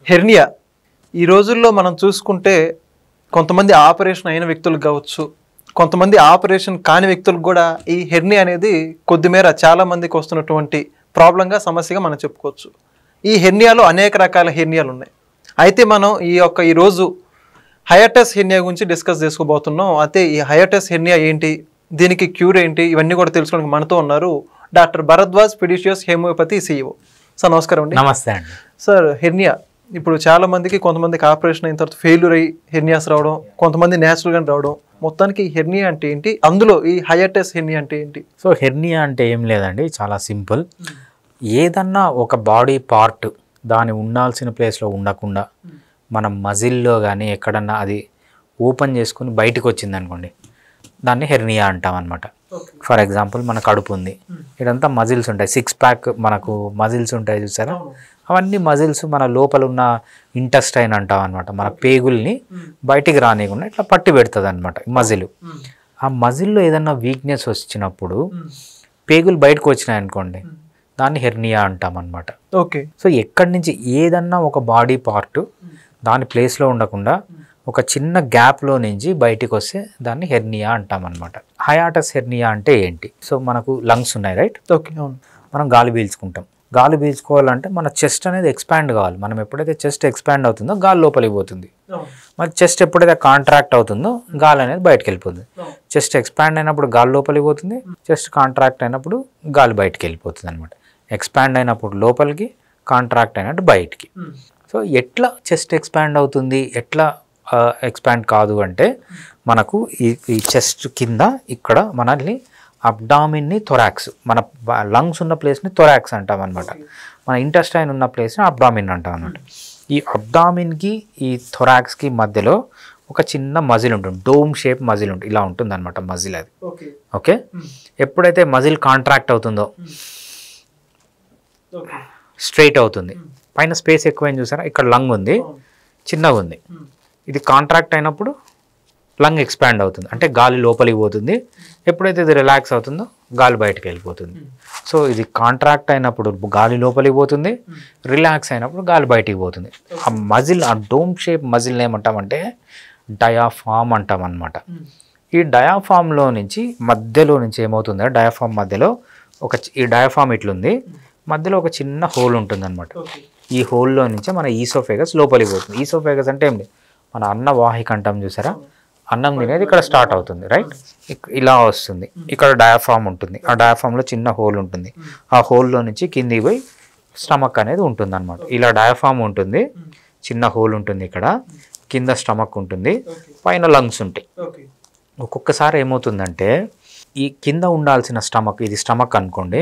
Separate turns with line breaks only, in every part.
Hernia ఈ రోజుల్లో మనం చూసుకుంటే కొంతమంది ఆపరేషన్ అయిన వ్యక్తులకు కావచ్చు, కొంతమంది ఆపరేషన్ కాని వ్యక్తులకు కూడా ఈ హెర్నియా అనేది కొద్దిమేర చాలా మందికి వస్తున్నటువంటి ప్రాబ్లంగా సమస్యగా మనం చెప్పుకోవచ్చు. ఈ హెర్నియాలో అనేక రకాల హెర్నియాలు ఉన్నాయి. అయితే మనం ఈరోజు హయాటస్ హెర్నియా గురించి డిస్కస్ చేసుకోబోతున్నాం. అయితే ఈ హయాటస్ హెర్నియా ఏంటి, దీనికి క్యూర్ ఏంటి, ఇవన్నీ కూడా తెలుసుకోవడానికి మనతో ఉన్నారు doctor Bharadwaj Fiducious homeopathy CEO. Sir నమస్కారం అండి.
నమస్తే అండి.
సార్, హెర్నియా ఇప్పుడు చాలా మందికి, కొంతమందికి ఆపరేషన్ అయిన తర్వాత ఫెయిల్యూర్ అయ్యి హెర్నియాస్ రావడం, కొంతమంది న్యాచురల్గానే రావడం. మొత్తానికి హెర్నియా అంటే ఏంటి, అందులో ఈ హయాటస్ హెర్నియా అంటే ఏంటి?
సో హెర్నియా అంటే ఏం లేదండి, చాలా సింపుల్. ఏదన్నా ఒక బాడీ పార్ట్ దాని ఉండాల్సిన ప్లేస్లో ఉండకుండా మనం మజిల్లో కానీ ఎక్కడన్నా అది ఓపెన్ చేసుకుని బయటకు వచ్చింది అనుకోండి, దాన్ని హెర్నియా అంటాం అనమాట. ఫర్ ఎగ్జాంపుల్ మన కడుపు ఉంది, ఇదంతా మజిల్స్ ఉంటాయి, 6 ప్యాక్ మనకు మజిల్స్ ఉంటాయి చూసారా, అవన్నీ మజిల్స్ మన లోపల ఉన్న ఇంటెస్టైన్ అంటాం అనమాట. మన పేగుల్ని బయటికి రానియకుండా ఇట్లా పట్టి పెడుతుంది అనమాట మజిల్. ఆ మజిల్లో ఏదన్నా వీక్నెస్ వచ్చినప్పుడు పేగులు బయటకు వచ్చినాయి అనుకోండి, దాన్ని హెర్నియా అంటాం అనమాట.
ఓకే.
సో ఎక్కడి నుంచి ఏదన్నా ఒక బాడీ పార్ట్ దాని ప్లేస్లో ఉండకుండా ఒక చిన్న గ్యాప్లో నుంచి బయటికి వస్తే దాన్ని హెర్నియా అంటాం అనమాట. హయాటస్ హెర్నియా అంటే ఏంటి? సో మనకు లంగ్స్ ఉన్నాయి, రైట్?
ఓకే, అవును.
మనం గాలి పీల్చుకుంటాం. గాలి పీల్చుకోవాలంటే మన చెస్ట్ అనేది ఎక్స్పాండ్ కావాలి. మనం ఎప్పుడైతే చెస్ట్ ఎక్స్పాండ్ అవుతుందో గాలి లోపలికి పోతుంది. మరి చెస్ట్ ఎప్పుడైతే కాంట్రాక్ట్ అవుతుందో గాలి అనేది బయటకు వెళ్ళిపోతుంది. చెస్ట్ ఎక్స్పాండ్ అయినప్పుడు గాలి లోపలికి పోతుంది, చెస్ట్ కాంట్రాక్ట్ అయినప్పుడు గాలి బయటకు వెళ్ళిపోతుంది అనమాట. ఎక్స్పాండ్ అయినప్పుడు లోపలికి, కాంట్రాక్ట్ అయినట్టు బయటికి. సో ఎట్లా చెస్ట్ ఎక్స్పాండ్ అవుతుంది, ఎట్లా ఎక్స్పాండ్ కాదు అంటే మనకు ఈ చెస్ట్ కింద ఇక్కడ మనల్ని అబ్డామిన్ని థొరాక్స్, మన లంగ్స్ ఉన్న ప్లేస్ని థొరాక్స్ అంటాం అనమాట. మన ఇంటెస్టైన్ ఉన్న ప్లేస్ని అబ్డామిన్ అంటాం అనమాట. ఈ అబ్డామిన్కి ఈ థొరాక్స్కి మధ్యలో ఒక చిన్న మజిల్ ఉంటుంది, డోమ్ షేప్ మజిల్ ఉంటుంది, ఇలా ఉంటుంది అనమాట మజిల్ అది. ఓకే. ఎప్పుడైతే మజిల్ కాంట్రాక్ట్ అవుతుందో స్ట్రైట్ అవుతుంది, పైన స్పేస్ ఎక్కువైంది చూసారా, ఇక్కడ లంగ్ ఉంది, చిన్నగా ఉంది. ఇది కాంట్రాక్ట్ అయినప్పుడు లంగ్ ఎక్స్పాండ్ అవుతుంది, అంటే గాలి లోపలికి పోతుంది. ఎప్పుడైతే ఇది రిలాక్స్ అవుతుందో గాలి బయటకు వెళ్ళిపోతుంది. సో ఇది కాంట్రాక్ట్ అయినప్పుడు గాలి లోపలికి పోతుంది, రిలాక్స్ అయినప్పుడు గాలి బయటికి పోతుంది. ఆ మజిల్, ఆ డోమ్ షేప్ మజిల్ని ఏమంటామంటే డయాఫామ్ అంటాం అనమాట. ఈ డయాఫామ్లో నుంచి మధ్యలో నుంచి ఏమవుతుందో, డయాఫామ్ మధ్యలో ఈ డయాఫామ్ ఇట్లుంది, మధ్యలో ఒక చిన్న హోల్ ఉంటుంది అనమాట. ఈ హోల్లో నుంచి మన ఈసోఫేగస్ లోపలికి పోతుంది. ఈసోఫేగస్ అంటే ఏంటి, మన అన్న వాహిక అంటాం చూసారా, అన్నం తినేది ఇక్కడ స్టార్ట్ అవుతుంది, రైట్? ఇలా వస్తుంది, ఇక్కడ డయాఫామ్ ఉంటుంది, ఆ డయాఫామ్లో చిన్న హోల్ ఉంటుంది, ఆ హోల్లో నుంచి కిందికి పోయి స్టమక్ అనేది ఉంటుంది అనమాట. ఇలా డయాఫామ్ ఉంటుంది, చిన్న హోల్ ఉంటుంది, ఇక్కడ కింద స్టమక్ ఉంటుంది, పైన లంగ్స్ ఉంటాయి. ఒక్కొక్కసారి ఏమవుతుందంటే ఈ కింద ఉండాల్సిన స్టమక్, ఇది స్టమక్ అనుకోండి,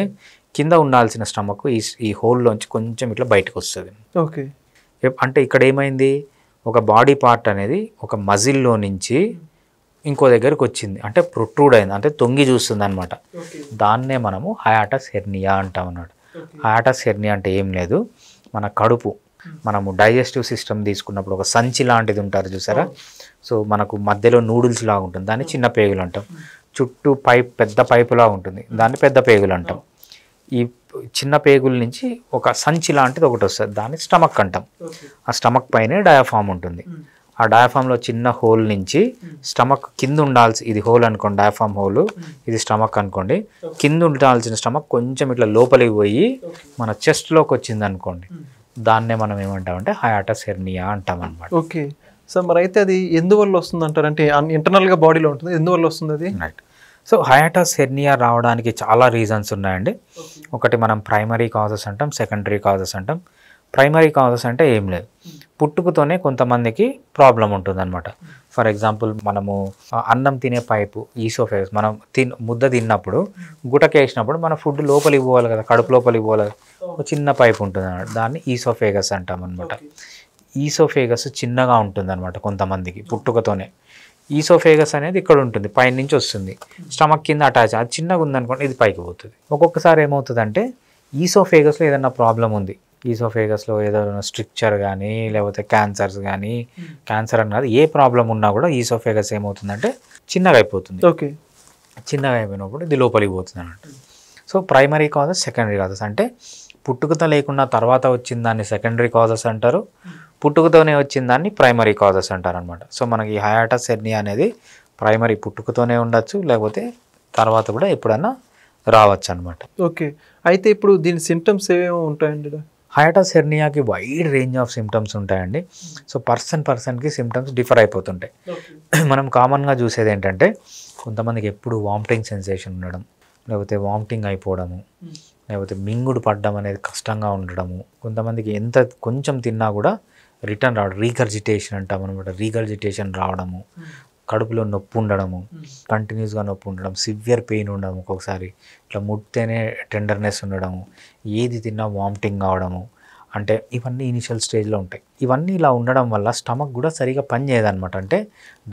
కింద ఉండాల్సిన స్టమక్ ఈ హోల్లోంచి కొంచెం ఇట్లా బయటకు వస్తుంది.
ఓకే.
అంటే ఇక్కడ ఏమైంది, ఒక బాడీ పార్ట్ అనేది ఒక మజిల్లో నుంచి ఇంకో దగ్గరికి వచ్చింది, అంటే ప్రొట్రూడ్ అయింది, అంటే తొంగి చూస్తుంది అనమాట. దాన్నే మనము హయాటస్ హెర్నియా అంటాం అన్నమాట. హయాటస్ హెర్నియా అంటే ఏం లేదు, మన కడుపు, మనము డైజెస్టివ్ సిస్టమ్ తీసుకున్నప్పుడు ఒక సంచి లాంటిది ఉంటారు చూసారా, సో మనకు మధ్యలో నూడిల్స్ లాగా ఉంటుంది, దాన్ని చిన్న పేగులు అంటాం. చుట్టూ పెద్ద పైపులా ఉంటుంది, దాన్ని పెద్ద పేగులు అంటాం. ఈ చిన్న పేగుల నుంచి ఒక సంచి లాంటిది ఒకటి వస్తుంది, దాన్ని స్టమక్ అంటాం. ఆ స్టమక్ పైనే డయాఫామ్ ఉంటుంది. ఆ డయాఫామ్లో చిన్న హోల్ నుంచి స్టమక్ కింద ఉండాల్సి, ఇది హోల్ అనుకోండి, డయాఫామ్ హోల్, ఇది స్టమక్ అనుకోండి, కింద ఉండాల్సిన స్టమక్ కొంచెం ఇట్లా లోపలికి పోయి మన చెస్ట్లోకి వచ్చింది అనుకోండి, దాన్నే మనం ఏమంటామంటే హయాటస్ హెర్నియా అంటాం అనమాట.
ఓకే సార్, మరి అయితే అది ఎందువల్ల వస్తుంది అంటారు, అంటే ఇంటర్నల్గా బాడీలో ఉంటుంది, ఎందువల్ల వస్తుంది అది?
రైట్. సో హయాటస్ హెర్నియా రావడానికి చాలా రీజన్స్ ఉన్నాయండి. ఒకటి మనం ప్రైమరీ కాజెస్ అంటాం, సెకండరీ కాజెస్ అంటాం. ప్రైమరీ కాజెస్ అంటే ఏం లేదు, పుట్టుకతోనే కొంతమందికి ప్రాబ్లం ఉంటుంది అనమాట. ఫర్ ఎగ్జాంపుల్ మనము అన్నం తినే పైపు ఈసోఫేగస్, మనం ముద్ద తిన్నప్పుడు గుటకేసినప్పుడు మన ఫుడ్ లోపలికి పోవాలి కదా, కడుపు లోపలికి పోవాలి, ఒక చిన్న పైపు ఉంటుంది అన్నమాట, దాన్ని ఈసోఫేగస్ అంటాం అనమాట. ఈసోఫేగస్ చిన్నగా ఉంటుంది అనమాట కొంతమందికి పుట్టుకతోనే. ఈసోఫేగస్ అనేది ఇక్కడ ఉంటుంది, పైన నుంచి వస్తుంది, స్టమక్ కింద అటాచ్, అది చిన్నగా ఉందనుకోండి, ఇది పైకి పోతుంది. ఒక్కొక్కసారి ఏమవుతుందంటే ఈసోఫేగస్లో ఏదైనా ప్రాబ్లం ఉంది, ఈసోఫేగస్లో ఏదైనా స్ట్రిక్చర్ కానీ లేకపోతే క్యాన్సర్స్ కానీ, క్యాన్సర్ అని కాదు, ఏ ప్రాబ్లం ఉన్నా కూడా ఈసోఫేగస్ ఏమవుతుందంటే చిన్నగా అయిపోతుంది.
ఓకే.
చిన్నగా అయిపోయినప్పుడు ఇది లోపలికి పోతుంది అన్నట్టు. So primary causes, secondary causes అంటే పుట్టుకతో లేకుండా తర్వాత వచ్చిన దాన్ని సెకండరీ కాజెస్ అంటారు, పుట్టుకతోనే వచ్చిన దాన్ని ప్రైమరీ కాజెస్ అంటారనమాట. సో మనకి హయాటస్ హెర్నియా అనేది ప్రైమరీ పుట్టుకతోనే ఉండొచ్చు, లేకపోతే తర్వాత కూడా ఎప్పుడన్నా రావచ్చు అనమాట.
ఓకే, అయితే ఇప్పుడు దీని సిమ్టమ్స్ ఏమేమి ఉంటాయండి?
హయాటస్ హెర్నియాకి వైడ్ రేంజ్ ఆఫ్ సిమ్టమ్స్ ఉంటాయండి. సో పర్సన్కి సిమ్టమ్స్ డిఫర్ అయిపోతుంటాయి. మనం కామన్గా చూసేది ఏంటంటే కొంతమందికి ఎప్పుడు వామిటింగ్ సెన్సేషన్ ఉండడం, లేకపోతే వామిటింగ్ అయిపోవడము, లేకపోతే మింగుడు పడడం అనేది కష్టంగా ఉండడము, కొంతమందికి ఎంత కొంచెం తిన్నా కూడా రిటర్న్ రావడం, రీగర్జిటేషన్ అంటాం అనమాట, రీగర్జిటేషన్ రావడము, కడుపులో నొప్పి ఉండడము, కంటిన్యూస్గా నొప్పి ఉండడం, సివియర్ పెయిన్ ఉండడం, ఒక్కొక్కసారి ఇట్లా ముట్టితేనే టెండర్నెస్ ఉండడము, ఏది తిన్నా వామిటింగ్ కావడము, అంటే ఇవన్నీ ఇనిషియల్ స్టేజ్లో ఉంటాయి. ఇవన్నీ ఇలా ఉండడం వల్ల స్టమక్ కూడా సరిగా పనిచేయదనమాట. అంటే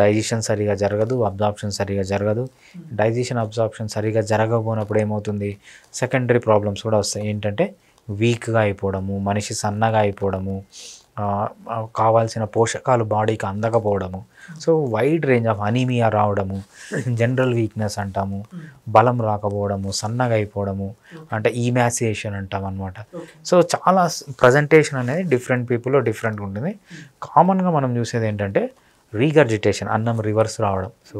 డైజెషన్ సరిగా జరగదు, అబ్జార్ప్షన్ సరిగా జరగదు. డైజెషన్ అబ్జార్ప్షన్ సరిగా జరగకపోయినప్పుడు ఏమవుతుంది, సెకండరీ ప్రాబ్లమ్స్ కూడా వస్తాయి. ఏంటంటే వీక్గా అయిపోవడము, మనిషి సన్నగా అయిపోవడము, కావాల్సిన పోషకాలు బాడీకి అందకపోవడము, so wide range of anaemia రావడము, జనరల్ వీక్నెస్ అంటాము, బలం రాకపోవడము, సన్నగా అయిపోవడము, అంటే ఈమాసియేషన్ అంటాం అనమాట. సో చాలా ప్రజెంటేషన్ అనేది డిఫరెంట్ పీపుల్లో డిఫరెంట్గా ఉంటుంది. కామన్గా మనం చూసేది ఏంటంటే రీగర్జిటేషన్, అన్నం రివర్స్ రావడం, సో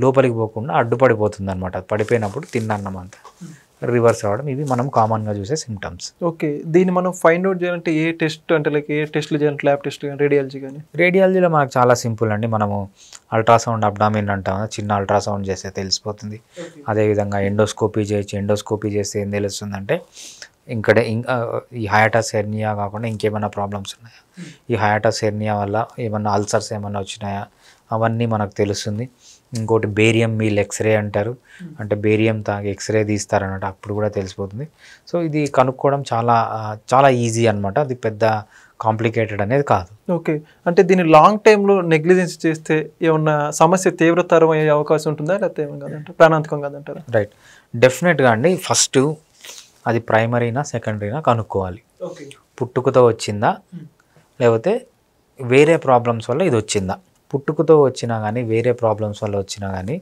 లోపలికి పోకుండా అడ్డుపడిపోతుంది అనమాట. పడిపోయినప్పుడు తిన్న అన్నం అంతా రివర్స్ రావడం, ఇవి మనం కామన్గా చూసే సిమ్టమ్స్.
ఓకే, దీన్ని మనం ఫైండ్ అవుట్ చేయాలంటే ఏ టెస్ట్, అంటే లైక్ ఏ టెస్ట్లు చేయాలంటే ల్యాబ్ టెస్ట్ కానీ రేడియాలజీ కానీ?
రేడియాలజీలో మనకు చాలా సింపుల్ అండి. మనము అల్ట్రాసౌండ్ అబ్డామిన్ అంటాం, చిన్న అల్ట్రాసౌండ్ చేస్తే తెలిసిపోతుంది. అదేవిధంగా ఎండోస్కోపీ చేయొచ్చు. ఎండోస్కోపీ చేస్తే ఏం తెలుస్తుందంటే ఈ హయాటస్ హెర్నియా కాకుండా ఇంకేమైనా ప్రాబ్లమ్స్ ఉన్నాయా, ఈ హయాటస్ హెర్నియా వల్ల ఏమన్నా అల్సర్స్ ఏమన్నా వచ్చినాయా, అవన్నీ మనకు తెలుస్తుంది. ఇంకోటి బేరియం మీల్ ఎక్స్రే అంటారు, అంటే బేరియం తాగి ఎక్స్రే తీస్తారన్నమాట, అప్పుడు కూడా తెలిసిపోతుంది. సో ఇది కనుక్కోవడం చాలా ఈజీ అనమాట, అది పెద్ద కాంప్లికేటెడ్ అనేది కాదు.
ఓకే, అంటే దీన్ని లాంగ్ టైంలో నెగ్లిజెన్స్ చేస్తే ఏమన్నా సమస్య తీవ్రతరం అయ్యే అవకాశం ఉంటుందా, లేకపోతే ఏమన్నా కాదంటారు, ప్రాణాంతకం కాదంటారా?
రైట్, డెఫినెట్గా అండి. ఫస్ట్ అది ప్రైమరీనా సెకండరీనా కనుక్కోవాలి. పుట్టుకతో వచ్చిందా లేకపోతే వేరే ప్రాబ్లమ్స్ వల్ల ఇది వచ్చిందా. పుట్టుకతో వచ్చినా కానీ వేరే ప్రాబ్లమ్స్ వల్ల వచ్చినా కానీ,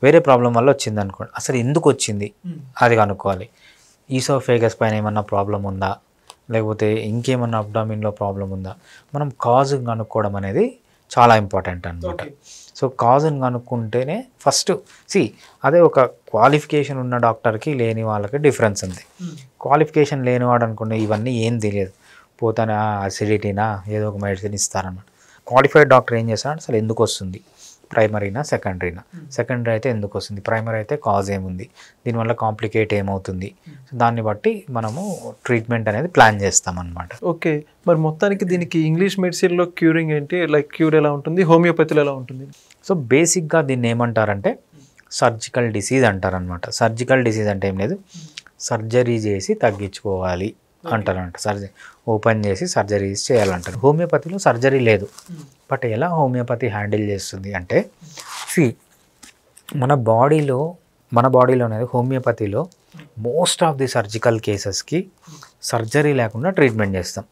వేరే ప్రాబ్లం వల్ల వచ్చింది అనుకోండి, అసలు ఎందుకు వచ్చింది అది కనుక్కోవాలి. ఈసోఫేగస్ పైన ఏమన్నా ప్రాబ్లం ఉందా, లేకపోతే ఇంకేమన్నా అబ్డామిన్లో ప్రాబ్లం ఉందా, మనం కాజుని కనుక్కోవడం అనేది చాలా ఇంపార్టెంట్ అనమాట. సో కాజుని కనుక్కుంటేనే ఫస్ట్ అదే ఒక క్వాలిఫికేషన్ ఉన్న డాక్టర్కి లేని వాళ్ళకి డిఫరెన్స్ ఉంది. క్వాలిఫికేషన్ లేనివాడు అనుకుంటే ఇవన్నీ ఏం తెలియదు, పోతానే అసిడిటీనా ఏదో ఒక మెడిసిన్ ఇస్తారన్నమాట. క్వాలిఫైడ్ డాక్టర్ ఏం చేస్తారంటే అసలు ఎందుకు వస్తుంది, ప్రైమరీనా సెకండరీనా, సెకండరీ అయితే ఎందుకు వస్తుంది, ప్రైమరీ అయితే కాజ్ ఏముంది, దీనివల్ల కాంప్లికేట్ ఏమవుతుంది, దాన్ని బట్టి మనము ట్రీట్మెంట్ అనేది ప్లాన్ చేస్తాం అనమాట.
ఓకే, మరి మొత్తానికి దీనికి ఇంగ్లీష్ మెడిసిన్లో క్యూరింగ్ ఏంటి, లైక్ క్యూర్ ఎలా ఉంటుంది, హోమియోపతిలో ఎలా ఉంటుంది?
సో బేసిక్గా దీన్ని ఏమంటారంటే సర్జికల్ డిసీజ్ అంటారనమాట. సర్జికల్ డిసీజ్ అంటే ఏం లేదు, సర్జరీ చేసి తగ్గించుకోవాలి అంటారంట. ఓపెన్ చేసి సర్జరీస్ చేయాలంటారు. హోమియోపతిలో సర్జరీ లేదు, బట్ ఎలా హోమియోపతి హ్యాండిల్ చేస్తుంది అంటే మన బాడీలో అనేది హోమియోపతిలో మోస్ట్ ఆఫ్ ది సర్జికల్ కేసెస్కి సర్జరీ లేకుండా ట్రీట్మెంట్ చేస్తాం.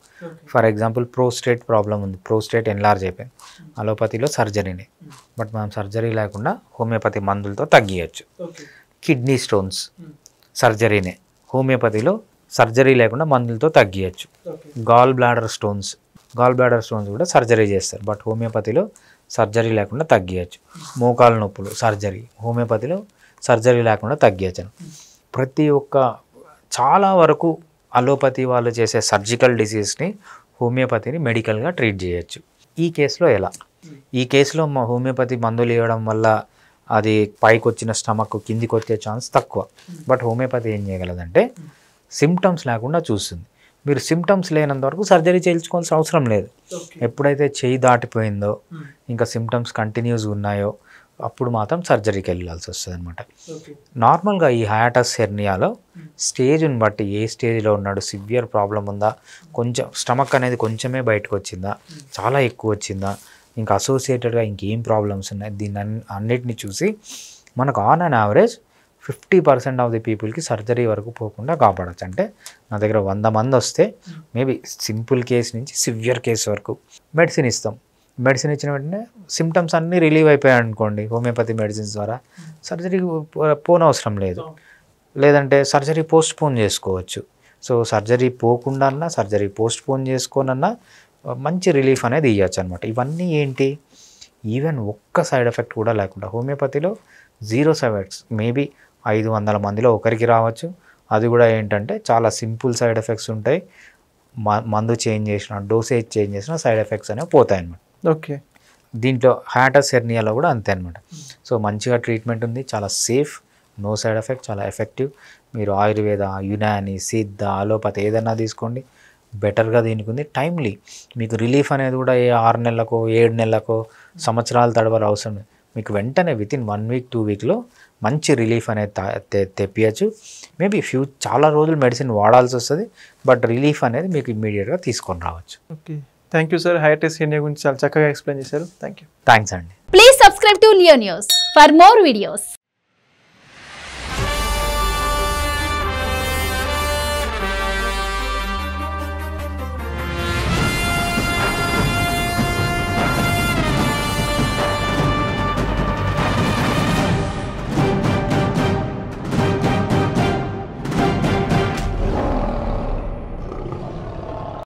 ఫర్ ఎగ్జాంపుల్ ప్రోస్టేట్ ప్రాబ్లం ఉంది, ప్రోస్టేట్ ఎన్లార్జ్ అయిపోయింది, అలోపతిలో సర్జరీనే, బట్ మనం సర్జరీ లేకుండా హోమియోపతి మందులతో తగ్గియచ్చు. కిడ్నీ స్టోన్స్ సర్జరీనే, హోమియోపతిలో సర్జరీ లేకుండా మందులతో తగ్గియచ్చు. గాల్ బ్లాడర్ స్టోన్స్ కూడా సర్జరీ చేస్తారు, బట్ హోమియోపతిలో సర్జరీ లేకుండా తగ్గియచ్చు. మోకాలు నొప్పులు సర్జరీ, హోమియోపతిలో సర్జరీ లేకుండా తగ్గియచ్చు. ప్రతి ఒక్క చాలా వరకు అలోపతి వాళ్ళు చేసే సర్జికల్ డిసీజ్ని హోమియోపతిని మెడికల్గా ట్రీట్ చేయొచ్చు. ఈ కేసులో ఎలా, ఈ కేసులో హోమియోపతి మందులు ఇవ్వడం వల్ల అది పైకి వచ్చిన స్టమక్ కిందికి వచ్చే ఛాన్స్ తక్కువ, బట్ హోమియోపతి ఏం చేయగలదంటే సిమ్టమ్స్ లేకుండా చూస్తుంది. మీరు సిమ్టమ్స్ లేనంత వరకు సర్జరీ చేయించుకోవాల్సిన అవసరం లేదు. ఎప్పుడైతే చేయి దాటిపోయిందో ఇంకా సిమ్టమ్స్ కంటిన్యూస్గా ఉన్నాయో అప్పుడు మాత్రం సర్జరీకి వెళ్ళాల్సి వస్తుంది అనమాట. నార్మల్గా ఈ హయాటస్ హెర్నియాలో స్టేజ్ని బట్టి ఏ స్టేజ్లో ఉన్నాడు, సివియర్ ప్రాబ్లం ఉందా, కొంచెం స్టమక్ అనేది కొంచెమే బయటకు వచ్చిందా, చాలా ఎక్కువ వచ్చిందా, ఇంకా అసోసియేటెడ్గా ఇంకేం ప్రాబ్లమ్స్ ఉన్నాయి, దీన్ని అన్నిటిని చూసి మనకు on and average 50% of the పీపుల్కి సర్జరీ వరకు పోకుండా కాపాడచ్చు. అంటే నా దగ్గర 100 మంది వస్తే మేబీ సింపుల్ కేసు నుంచి సివియర్ కేసు వరకు మెడిసిన్ ఇస్తాం. మెడిసిన్ ఇచ్చిన వెంటనే సిమ్టమ్స్ అన్నీ రిలీవ్ అయిపోయాయి అనుకోండి, హోమియోపతి మెడిసిన్స్ ద్వారా సర్జరీకి పోనవసరం లేదు. లేదంటే సర్జరీ పోస్ట్ పోన్ చేసుకోవచ్చు. సో సర్జరీ పోకుండా సర్జరీ పోస్ట్ పోన్ చేసుకోనన్నా మంచి రిలీఫ్ అనేది ఇవ్వచ్చు అనమాట. ఇవన్నీ ఏంటి, ఈవెన్ ఒక్క సైడ్ ఎఫెక్ట్ కూడా లేకుండా హోమియోపతిలో 0 సైడ్ ఎఫెక్ట్స్. మేబీ 500 మందిలో ఒకరికి రావచ్చు. అది కూడా ఏంటంటే చాలా సింపుల్ సైడ్ ఎఫెక్ట్స్ ఉంటాయి. మందు చేంజ్ చేసిన, డోసేజ్ చేంజ్ చేసిన సైడ్ ఎఫెక్ట్స్ అనేవి పోతాయి అన్నమాట.
ఓకే.
దీంట్లో హ్యాటస్ హెర్నియాలో కూడా అంతే అనమాట. సో మంచిగా ట్రీట్మెంట్ ఉంది, చాలా సేఫ్, నో సైడ్ ఎఫెక్ట్, చాలా ఎఫెక్టివ్. మీరు ఆయుర్వేద, యునాని, సిద్ధ, అలోపతి ఏదైనా తీసుకోండి, బెటర్గా దీనికి ఉంది. టైమ్లీ మీకు రిలీఫ్ అనేది కూడా 6 నెలలకో 7 నెలలకో సంవత్సరాల తడబడి అవసరం లేదు. మీకు వెంటనే వితిన్ 1 వీక్ 2 వీక్లో మంచి రిలీఫ్ అనేది తెప్పియచ్చు. మేబీ చాలా రోజులు మెడిసిన్ వాడాల్సి వస్తుంది, బట్ రిలీఫ్ అనేది మీకు ఇమ్మీడియట్గా తీసుకొని రావచ్చు.
Okay, thank you sir. Hiatus hernia గురించి చాలా చక్కగా ఎక్స్ప్లెయిన్ చేశారు. Thank you.
థ్యాంక్స్ అండి.
Please subscribe to Leo news for more videos.